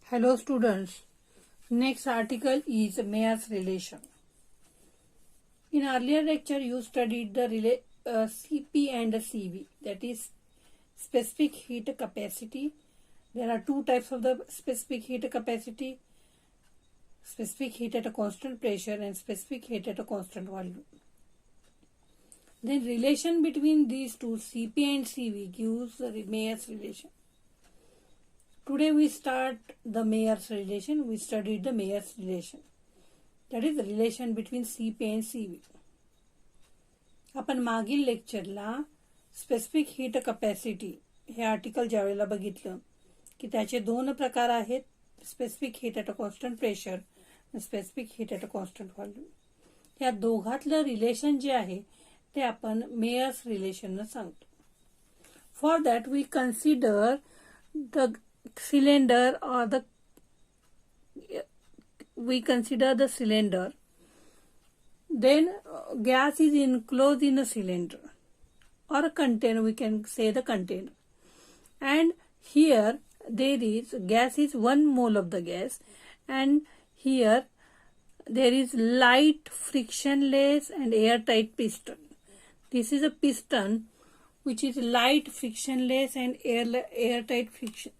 Hello students. Next article is Mayer's relation. In earlier lecture you studied the CP and CV, that is specific heat capacity. There are two types of the specific heat capacity: specific heat at a constant pressure and specific heat at a constant volume. Then relation between these two, CP and CV, gives the Mayer's relation. Today we start the Mayer's relation. We studied the Mayer's relation. That is the relation between CP and CV. आपण मागील लेक्चरला specific heat capacity हे article ज्यावेळेला बघितलं की त्याचे दोन प्रकार आहेत: specific heat at a constant pressure आणि specific heat at a constant volume. या दोघातलं रिलेशन जे आहे ते आपण मेयर्स रिलेशन सांगतो. For that we consider the cylinder or we consider the cylinder. Then gas is enclosed in a cylinder or a container, we can say the container, and here there is gas is 1 mole of the gas, and here there is light frictionless and airtight piston. This is a piston which is light frictionless and airtight piston.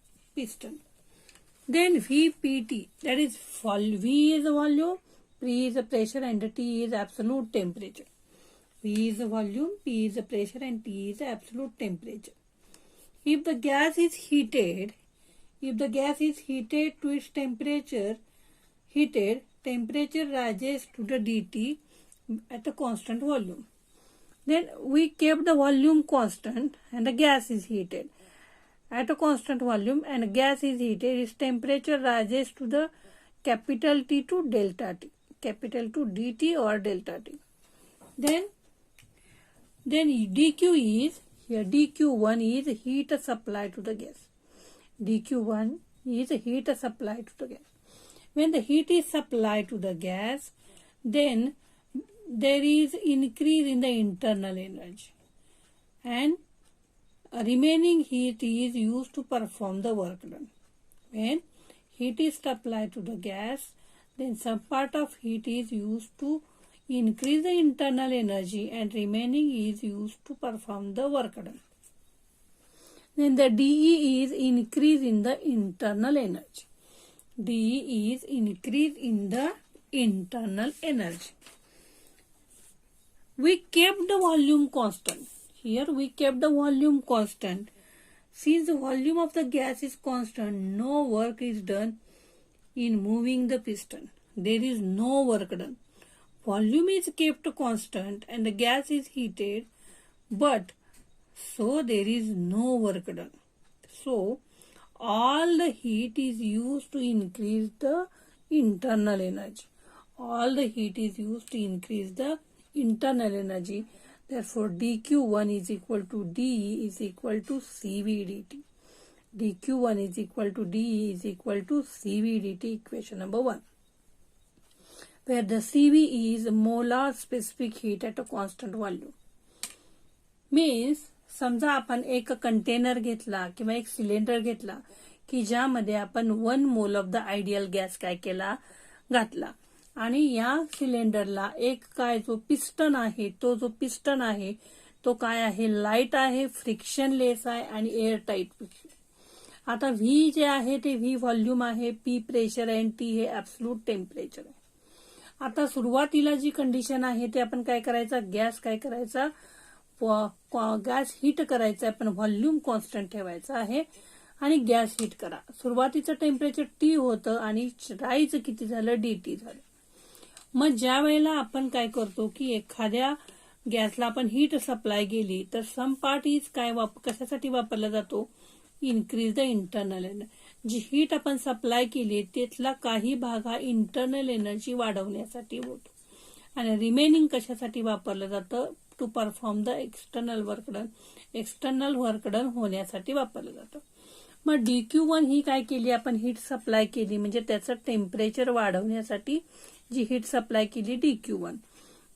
Then VPT, that is V is the volume, P is the pressure, and T is absolute temperature. V is the volume, P is the pressure, and T is the absolute temperature. If the gas is heated to its temperature, temperature rises to the dT at a constant volume. Then we kept the volume constant and the gas is heated. At a constant volume and gas is heated, its temperature rises to the capital T to delta T, capital to dt or delta T. Then dq is, here dq1 is heat supply to the gas. dq1 is heat supply to the gas. When the heat is supplied to the gas, then there is increase in the internal energy, and remaining heat is used to perform the work done. When heat is supplied to the gas, then some part of heat is used to increase the internal energy and remaining is used to perform the work done. Then the dE is increase in the internal energy. dE is increase in the internal energy. We kept the volume constant. Here we kept the volume constant. Since the volume of the gas is constant, no work is done in moving the piston. There is no work done. Volume is kept constant and the gas is heated, but so there is no work done. So all the heat is used to increase the internal energy. All the heat is used to increase the internal energy. Therefore, dq1 is equal to dE is equal to CV dt. dq1 is equal to dE is equal to CV dt, equation number 1. Where the CV is molar specific heat at a constant volume. Means, समजा आपण एक container घेतला किंवा एक cylinder घेतला की ज्यामध्ये आपण 1 mole of the ideal gas काय केला, घातला, आणि या सिलेंडरला एक काय जो पिस्टन आहे, तो जो पिस्टन आहे तो काय आहे, लाईट आहे, फ्रिक्शनलेस आहे आणि एअर टाईट. आता व्ही जे आहे ते व्ही व्हॉल्यूम आहे, पी प्रेशर आहे, टी हे ऍब्सोल्यूट टेम्परेचर आहे. आता सुरुवातीला जी कंडिशन आहे ते आपण काय करायचं, गॅस काय करायचा, गॅस हीट करायचा, आपण व्हॉल्यूम कॉन्स्टंट ठेवायचा आहे आणि गॅस हीट करा. सुरुवातीचं टेम्परेचर टी होतं आणि राईज किती झालं, डीटी झालं. मग ज्या वेळेला आपण काय करतो की एखाद्या गॅसला आपण हीट सप्लाय केली तर सम पार्ट इज काय कशासाठी वापरला जातो, इन्क्रीज द इंटरनल एनर्जी. जी हीट आपण सप्लाय केली त्यातला काही भाग हा इंटरनल एनर्जी वाढवण्यासाठी होतो आणि रिमेनिंग कशासाठी वापरलं जातं, to perform the external work done. External work done होण्यासाठी वापरलं जातं. मग dq1 ही काय केली, आपण हीट सप्लाय केली म्हणजे त्याचं टेम्परेचर वाढवण्यासाठी जी हीट सप्लाय केली dq1.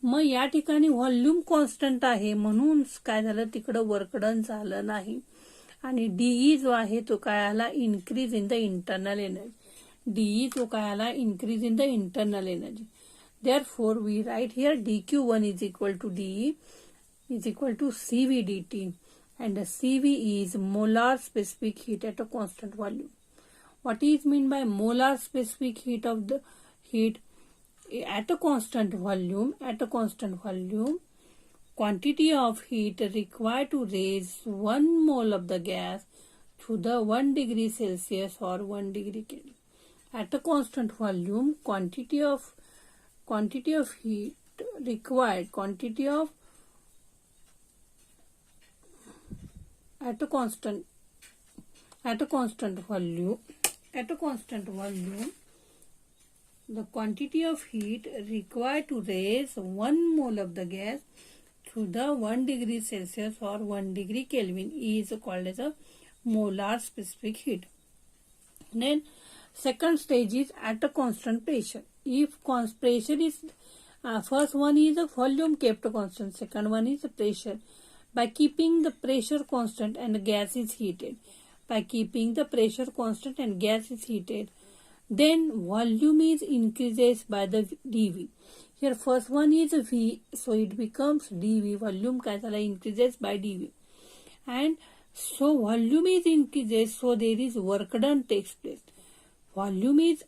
मग या ठिकाणी व्हॉल्यूम कॉन्स्टंट आहे म्हणून काय झालं, तिकडं वर्क डन झालं नाही आणि डीई जो आहे तो काय आला, increase in the internal energy. dE जो काय आला increase in the internal energy. Therefore we write here dQ1 is equal to dE is equal to CV dt, and the CV is molar specific heat at a constant volume. What is mean by molar specific heat of the heat at a constant volume? At a constant volume, quantity of heat required to raise 1 mole of the gas to the 1 degree Celsius or 1 degree Kelvin. At a constant volume, quantity of heat required, at a constant volume, the quantity of heat required to raise 1 mole of the gas to the 1 degree Celsius or 1 degree Kelvin is called as a molar specific heat. Then second stage is at a constant pressure. If pressure is first one is a volume kept constant, second one is a pressure. By keeping the pressure constant and gas is heated, then volume is increases by the dV. Here first one is V, so it becomes dV. Volume काय झाला increases by dV, and so volume is increases, so there is work done takes place. Volume is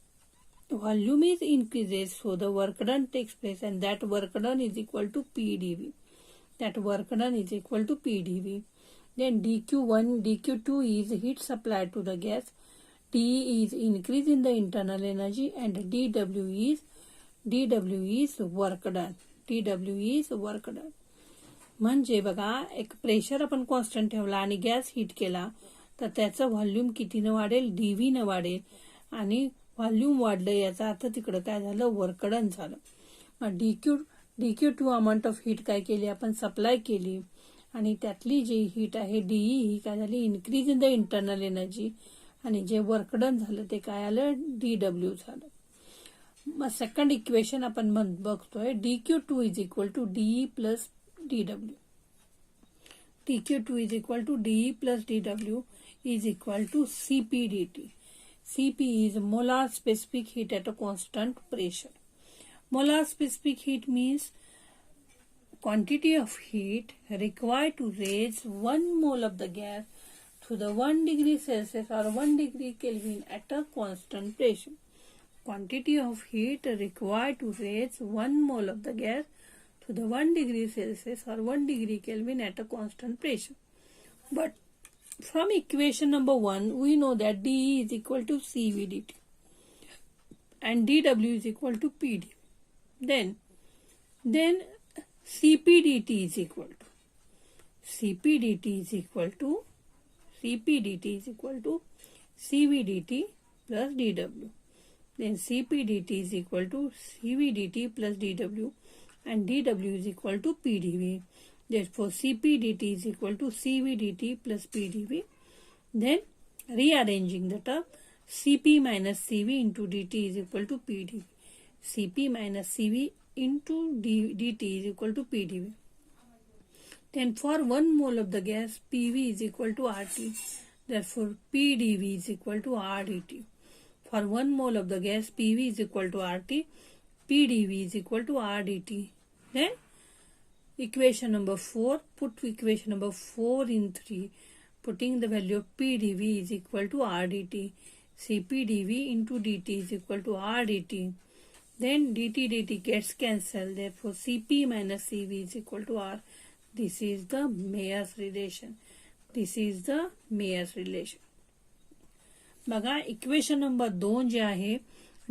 increases, so the work done takes place, and that work done is equal to PdV. Then dQ1, dQ2 is heat supplied to the gas, dE is increase in the internal energy, and dW is work done. म्हणजे बघा एक pressure आपण constant ठेवला आणि gas heat केला तर त्याचं volume कितीनं वाढेल, डीव्ही न वाढेल, आणि व्हॉल्यूम वाढलं याचा अर्थ तिकडं काय झालं, वर्क डन झालं. मग dQ2 अमाऊंट ऑफ हीट काय केली आपण, सप्लाय केली, आणि त्यातली जी हीट आहे डीई ही काय झाली, increase in the internal energy, आणि जे वर्क डन झालं ते काय आलं, dW झालं. मग सेकंड इक्वेशन आपण बघतोय dQ2 is equal to dE plus dW. dQ2 is equal to dE plus dW is equal to Cp dt. Cp is molar specific heat at a constant pressure. Molar specific heat means quantity of heat required to raise 1 mole of the gas to the 1 degree Celsius or 1 degree Kelvin at a constant pressure. Quantity of heat required to raise 1 mole of the gas to the 1 degree Celsius or 1 degree Kelvin at a constant pressure. But from equation number 1, we know that dE is equal to Cv dt and dW is equal to Pd. Then Cp dt is equal to Cv dt plus dW. Then Cp dt is equal to Cv dt plus dW, and dW is equal to PdV. Therefore, Cp dt is equal to Cv dt plus PdV. Then, rearranging the term, Cp minus Cv into dt is equal to PdV. Cp minus Cv into dt is equal to PdV. Then, for 1 mole of the gas, Pv is equal to RT. Therefore, PdV is equal to RdT. For 1 mole of the gas, Pv is equal to RT. PdV is equal to RdT. Then equation number 4, put equation number 4 in 3, putting the value of PdV is equal to RdT. CpdV into dt is equal to RdT. Then dt gets cancelled. Therefore, Cp minus Cv is equal to R. This is the Mayer's relation. बघा equation number 2 जे आहे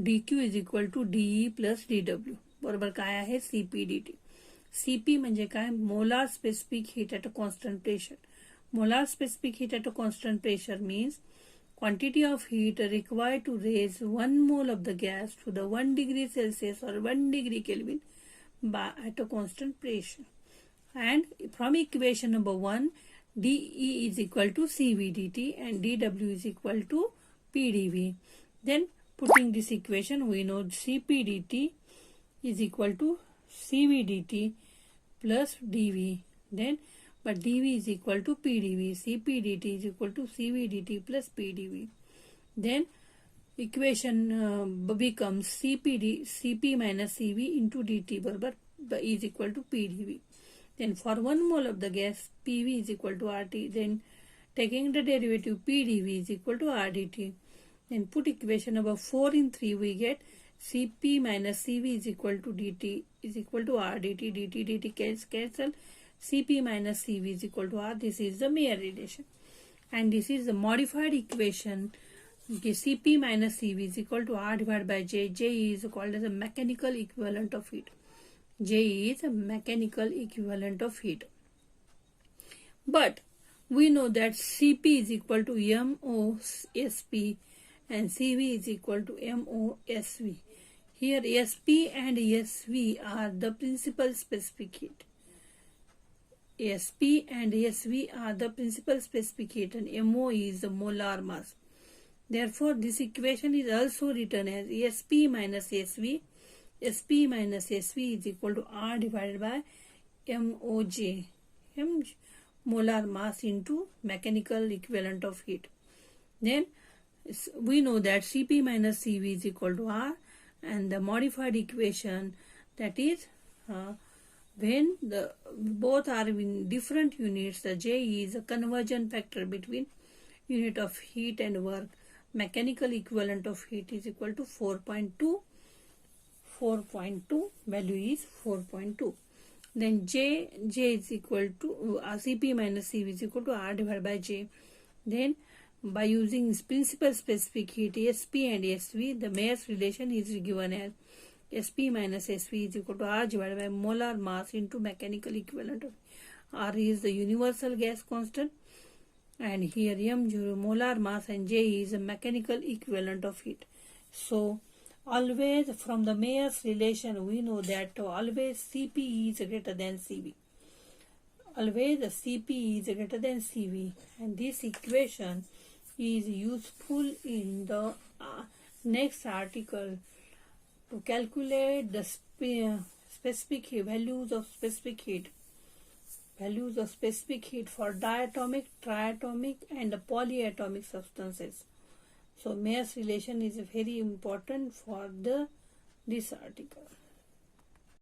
dQ is equal to dE plus dW बरोबर काय आहे Cp dt. Cp म्हणजे काय, molar specific heat at a constant pressure. Molar specific heat at a constant pressure means quantity of heat required to raise 1 mole of the gas to the 1 degree Celsius or 1 degree Kelvin at a constant pressure. And from equation number 1, dE is equal to Cv dt and dW is equal to PdV. Then putting this equation, we know Cp dt is equal to Cv dt plus dV. Then but dV is equal to PdV. Cp dt is equal to Cv dt plus PdV. Then equation becomes Cp minus Cv into dt बरोबर is equal to PdV. Then for 1 mole of the gas, PV is equal to RT. Then taking the derivative, PdV is equal to RdT. Then put equation number 4 in 3, we get Cp minus Cv is equal to dt is equal to RdT. dt cancel. Cp minus Cv is equal to R. This is the Mayer relation. And this is the modified equation. Okay, Cp minus Cv is equal to R divided by J. J is called as a mechanical equivalent of heat. J is a mechanical equivalent of heat. But we know that Cp is equal to MOSP and Cv is equal to MOSV. Here Sp and Sv are the principal specific heat. Sp and Sv are the principal specific heat and Mo is the molar mass. Therefore, this equation is also written as Sp minus Sv. Sp minus Sv is equal to R divided by Moj, molar mass into mechanical equivalent of heat. Then we know that Cp minus Cv is equal to R, and the modified equation, that is when the both are in different units, the J is a conversion factor between unit of heat and work. Mechanical equivalent of heat is equal to 4.2. Value is 4.2. Then J is equal to Cp minus Cv is equal to R divided by J. Then by using principal specific heat Sp and Sv, the Mayer's relation is given as Sp minus Sv is equal to R divided by molar mass into mechanical equivalent of R is the universal gas constant, and here M0 molar mass and J is a mechanical equivalent of heat. So always from the Mayer's relation we know that always Cp is greater than Cv. Always Cp is greater than Cv, and this equation is useful in the next article to calculate the specific values of specific heat. Values of specific heat for diatomic, triatomic and polyatomic substances. So Mayer's relation is very important for this article.